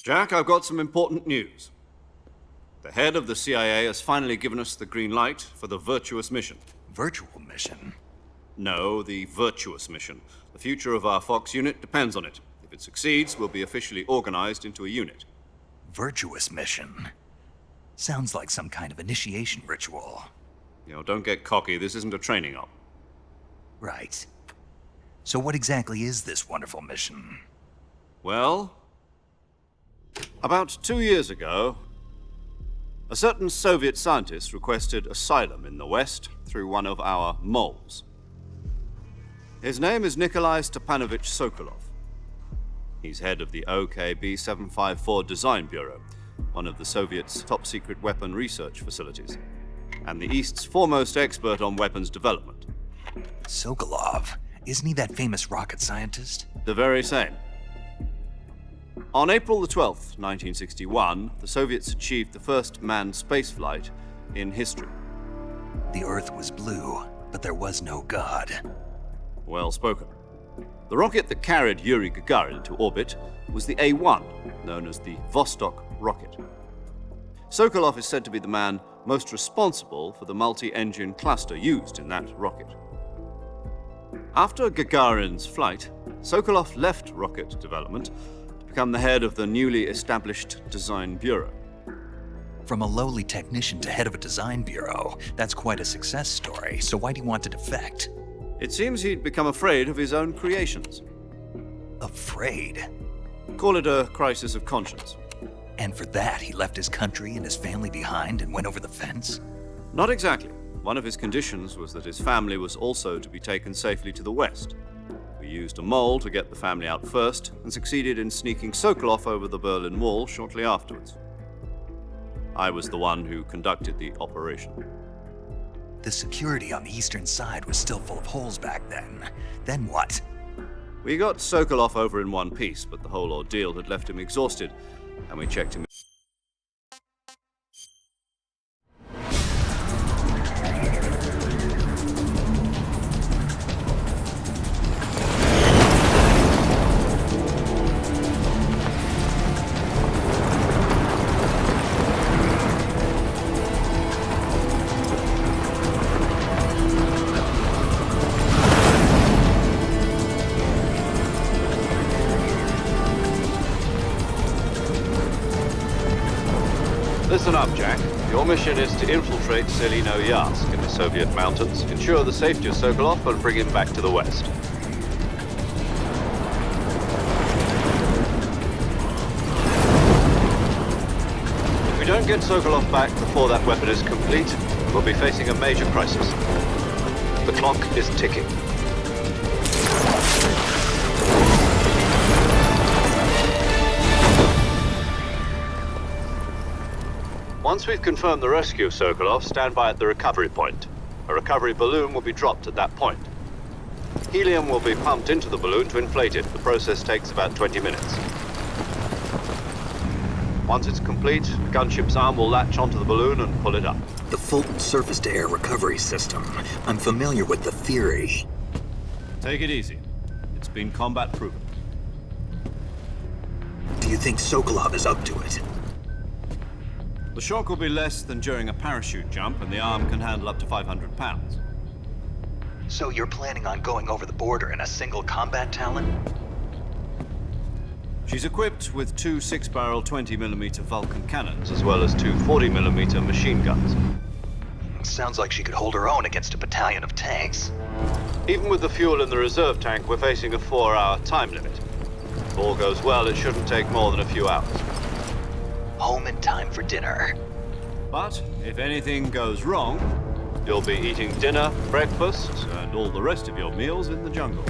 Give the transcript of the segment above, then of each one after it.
Jack, I've got some important news. The head of the CIA has finally given us the green light for the virtuous mission. Virtual mission? No, the virtuous mission. The future of our Fox unit depends on it. If it succeeds, we'll be officially organized into a unit. Virtuous mission? Sounds like some kind of initiation ritual. Don't get cocky. This isn't a training op. Right. So what exactly is this wonderful mission? Well, about 2 years ago, a certain Soviet scientist requested asylum in the West through one of our moles. His name is Nikolai Stepanovich Sokolov. He's head of the OKB 754 Design Bureau, one of the Soviets' top-secret weapon research facilities, and the East's foremost expert on weapons development. Sokolov? Isn't he that famous rocket scientist? The very same. On April the 12th, 1961, the Soviets achieved the first manned spaceflight in history. The Earth was blue, but there was no God. Well spoken. The rocket that carried Yuri Gagarin to orbit was the A-1, known as the Vostok rocket. Sokolov is said to be the man most responsible for the multi-engine cluster used in that rocket. After Gagarin's flight, Sokolov left rocket development to become the head of the newly established Design Bureau. From a lowly technician to head of a design bureau, that's quite a success story, so why do you want to defect? It seems he'd become afraid of his own creations. Afraid? Call it a crisis of conscience. And for that, he left his country and his family behind and went over the fence? Not exactly. One of his conditions was that his family was also to be taken safely to the West. We used a mole to get the family out first and succeeded in sneaking Sokolov over the Berlin Wall shortly afterwards. I was the one who conducted the operation. The security on the eastern side was still full of holes back then. Then what? We got Sokolov over in one piece, but the whole ordeal had left him exhausted, and we checked him. Listen up, Jack. Your mission is to infiltrate Selino-Yarsk in the Soviet mountains, ensure the safety of Sokolov, and bring him back to the West. If we don't get Sokolov back before that weapon is complete, we'll be facing a major crisis. The clock is ticking. Once we've confirmed the rescue of Sokolov, stand by at the recovery point. A recovery balloon will be dropped at that point. Helium will be pumped into the balloon to inflate it. The process takes about 20 minutes. Once it's complete, the gunship's arm will latch onto the balloon and pull it up. The Fulton surface-to-air recovery system. I'm familiar with the theory. Take it easy. It's been combat proven. Do you think Sokolov is up to it? The shock will be less than during a parachute jump, and the arm can handle up to 500 pounds. So you're planning on going over the border in a single combat Talon? She's equipped with two 6-barrel 20mm Vulcan cannons, as well as two 40mm machine guns. Sounds like she could hold her own against a battalion of tanks. Even with the fuel in the reserve tank, we're facing a 4-hour time limit. If all goes well, it shouldn't take more than a few hours. Home in time for dinner. But if anything goes wrong, you'll be eating dinner, breakfast, and all the rest of your meals in the jungle.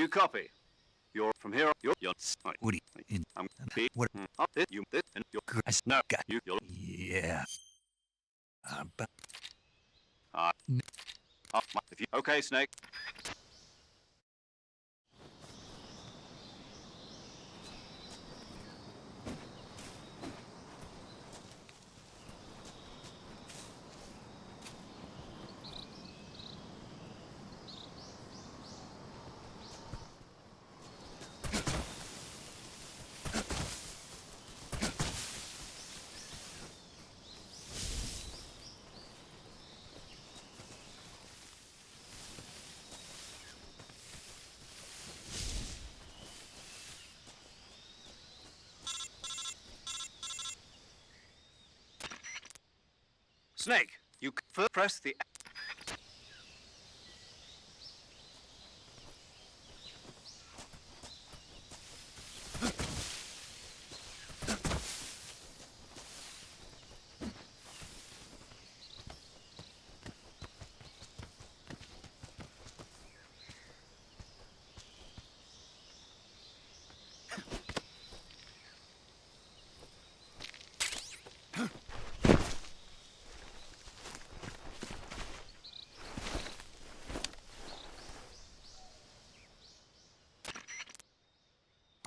you copy? You're from here. You're. What do you... I'm be. What... You this and you're. I No, got... you'll. Yeah. But... Uh, if you. Okay, Snake. Snake, you first press the.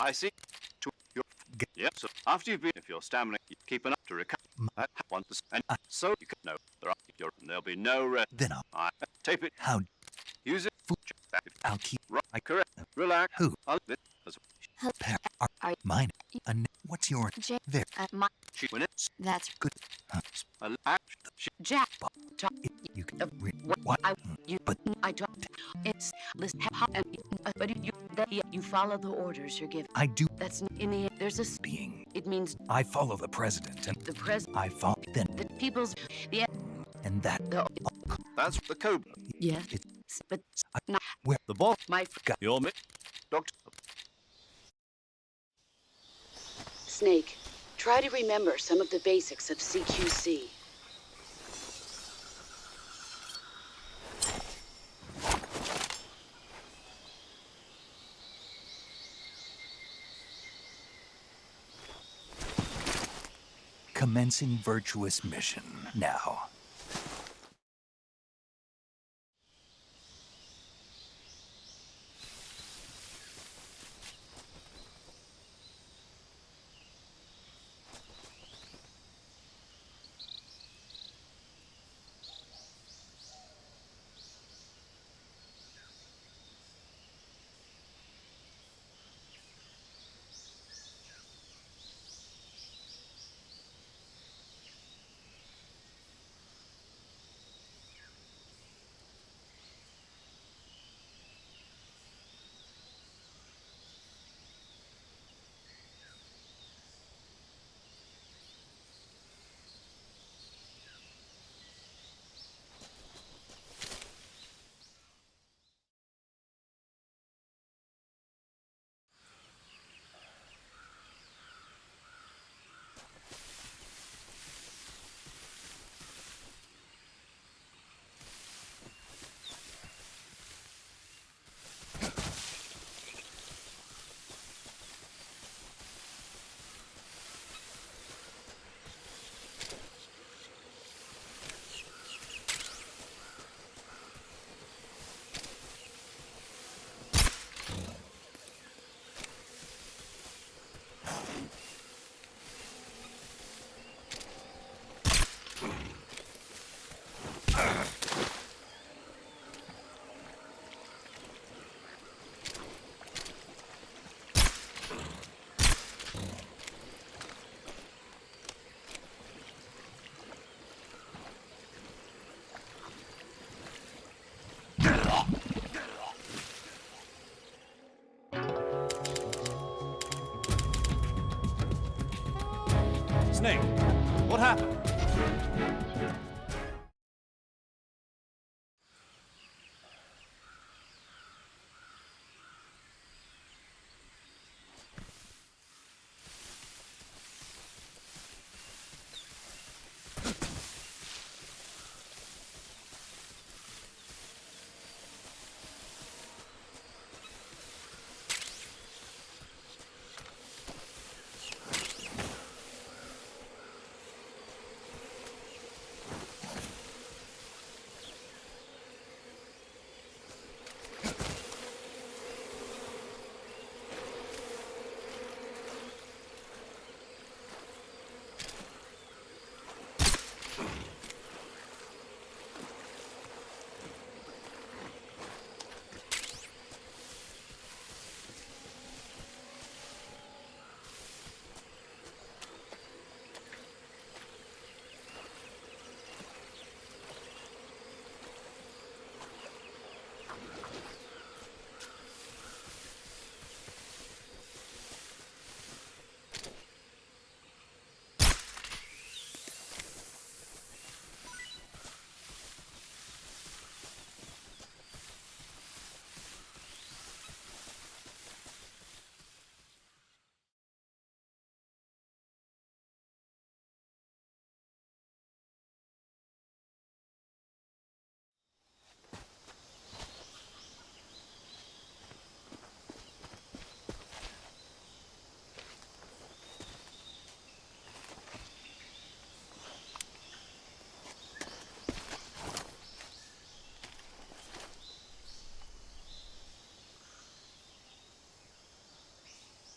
I see. To your. Yep. So after you've been, if you're stamina, you keep enough to recover. Once and so you can know there'll be no rest. Then I'll... Tape it. How... Use it. I'll keep... Right. Correct. Relax. Who? I'll bit as Pair... Mine... What's your... There. she win it. That's good. Jack, You can... What? But... I talked. It's listen. But you follow the orders you're given. I do... That's in the. There's a Being... It means I follow the president and... the president. I follow... Then... The people's. The. And that... The. That's the code. Yeah. But not Where... The boss. my. Your doctor. Snake, try to remember some of the basics of CQC. Commencing virtuous mission. Now. Snake, what happened?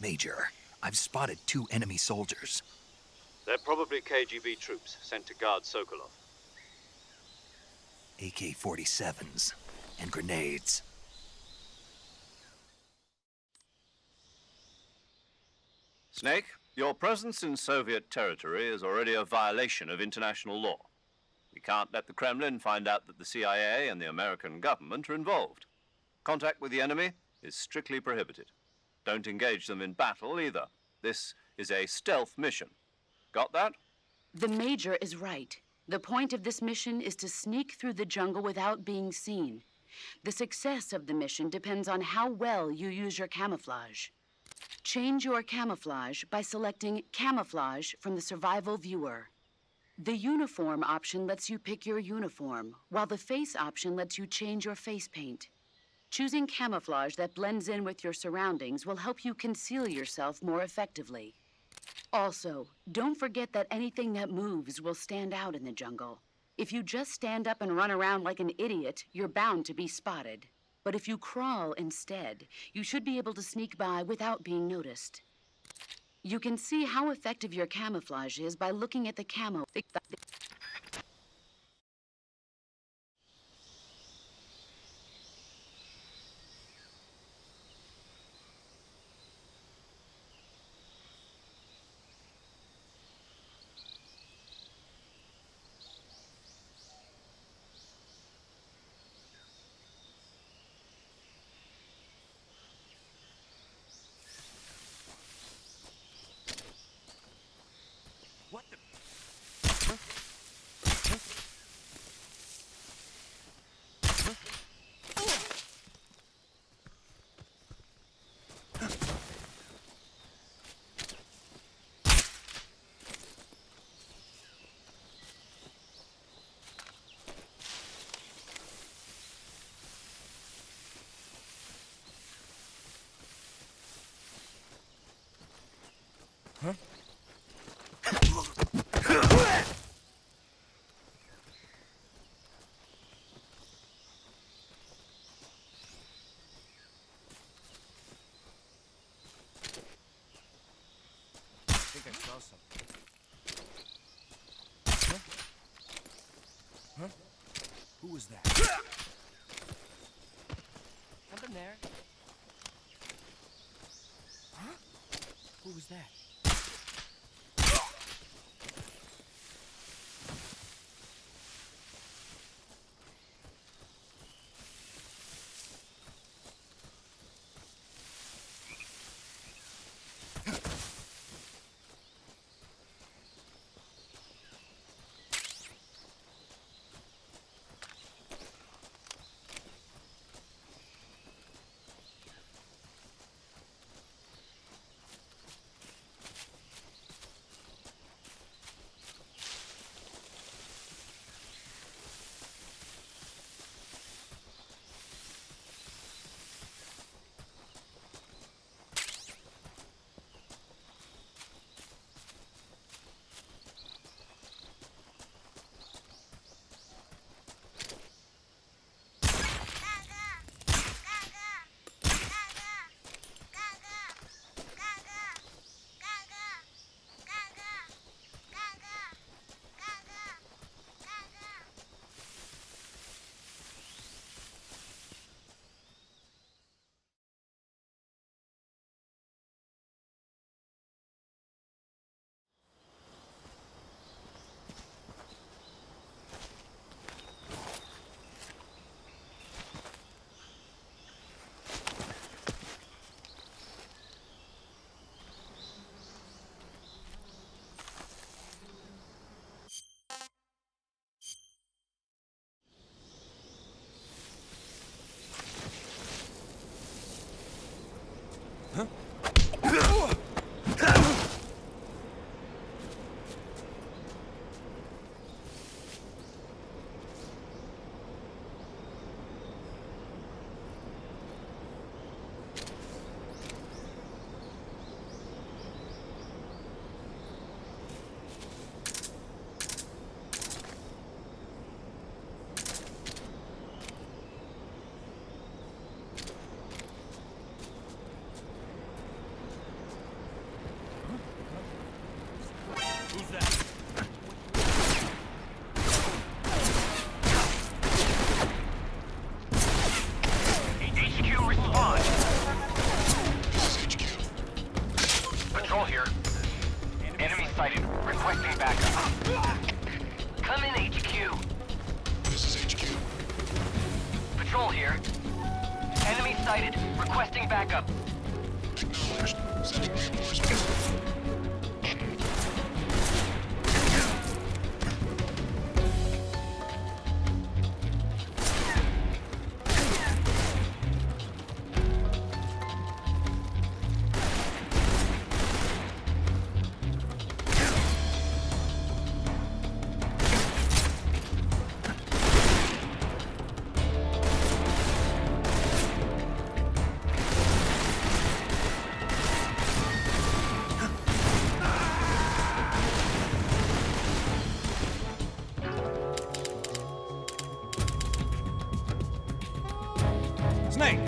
Major, I've spotted 2 enemy soldiers. They're probably KGB troops sent to guard Sokolov. AK-47s and grenades. Snake, your presence in Soviet territory is already a violation of international law. We can't let the Kremlin find out that the CIA and the American government are involved. Contact with the enemy is strictly prohibited. Don't engage them in battle either. This is a stealth mission. Got that? The Major is right. The point of this mission is to sneak through the jungle without being seen. The success of the mission depends on how well you use your camouflage. Change your camouflage by selecting Camouflage from the Survival Viewer. The Uniform option lets you pick your uniform, while the Face option lets you change your face paint. Choosing camouflage that blends in with your surroundings will help you conceal yourself more effectively. Also, don't forget that anything that moves will stand out in the jungle. If you just stand up and run around like an idiot, you're bound to be spotted. But if you crawl instead, you should be able to sneak by without being noticed. You can see how effective your camouflage is by looking at the camo. What the? Huh? I think I saw something. Huh? Huh? Who was that? Something there. Huh? Who was that? sighted. Requesting backup. Acknowledged. Sending reinforcements. Snake!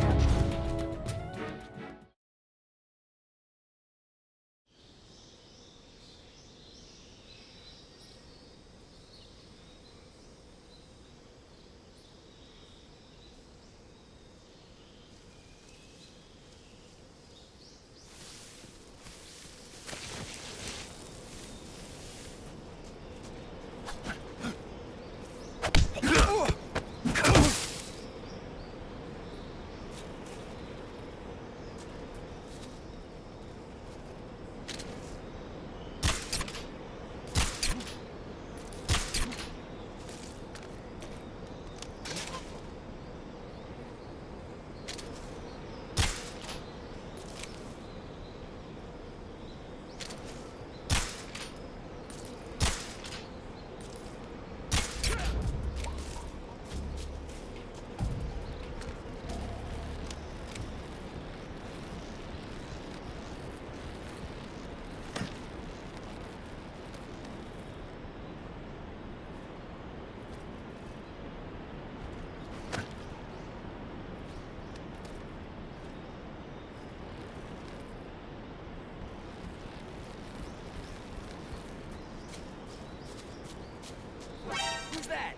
Who's that?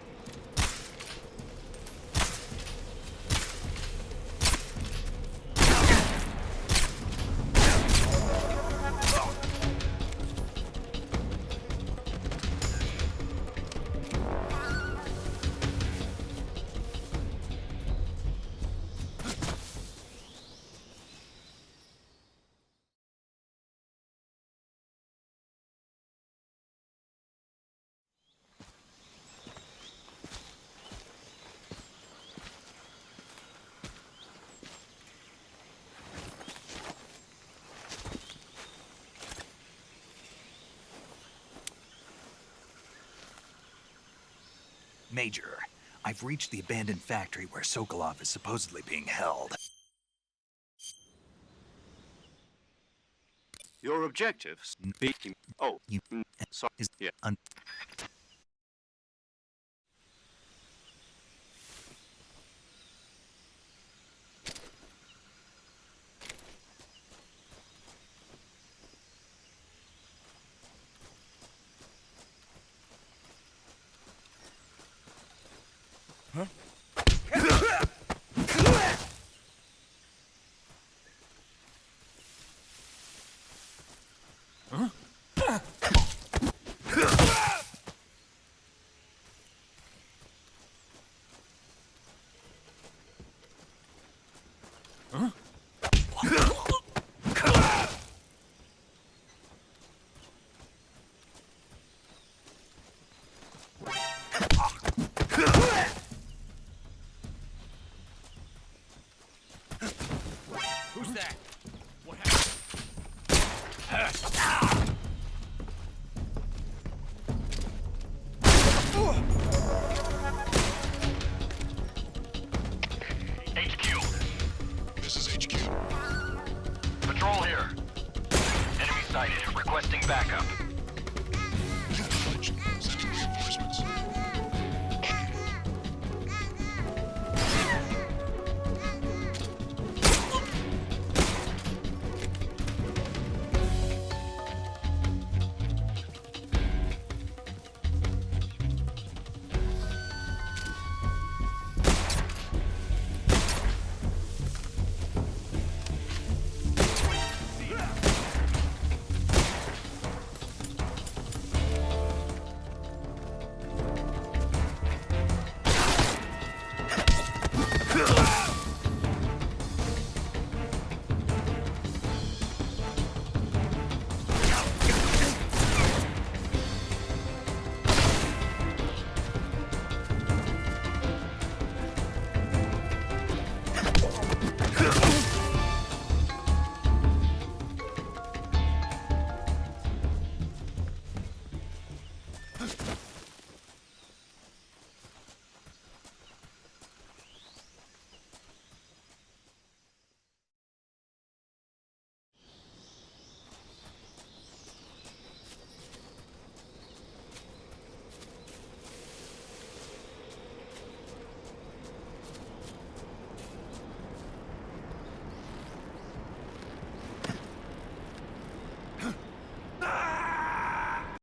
Major, I've reached the abandoned factory where Sokolov is supposedly being held. Your objective? Speaking. Oh, You sorry. is Yeah. Who's that? What happened? HQ. This is HQ. Patrol here. Enemy sighted. Requesting backup.